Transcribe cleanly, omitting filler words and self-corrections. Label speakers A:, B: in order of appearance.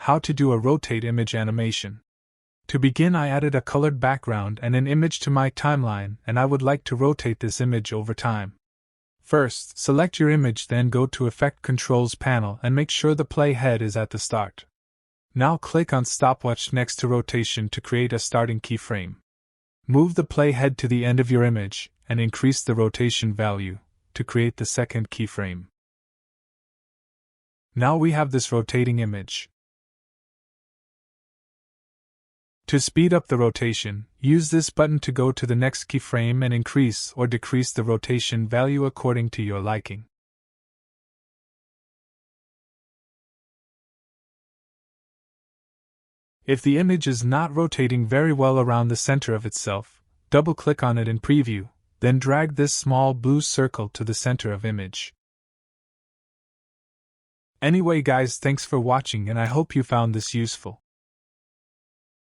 A: how to do a rotate image animation. To begin, I added a colored background and an image to my timeline, and I would like to rotate this image over time. First, select your image, then go to Effect Controls panel and make sure the playhead is at the start. Now click on Stopwatch next to Rotation to create a starting keyframe. Move the playhead to the end of your image and increase the rotation value to create the second keyframe. Now we have this rotating image. To speed up the rotation, use this button to go to the next keyframe and increase or decrease the rotation value according to your liking. If the image is not rotating very well around the center of itself, double-click on it in Preview, then drag this small blue circle to the center of image. Anyway guys, thanks for watching and I hope you found this useful.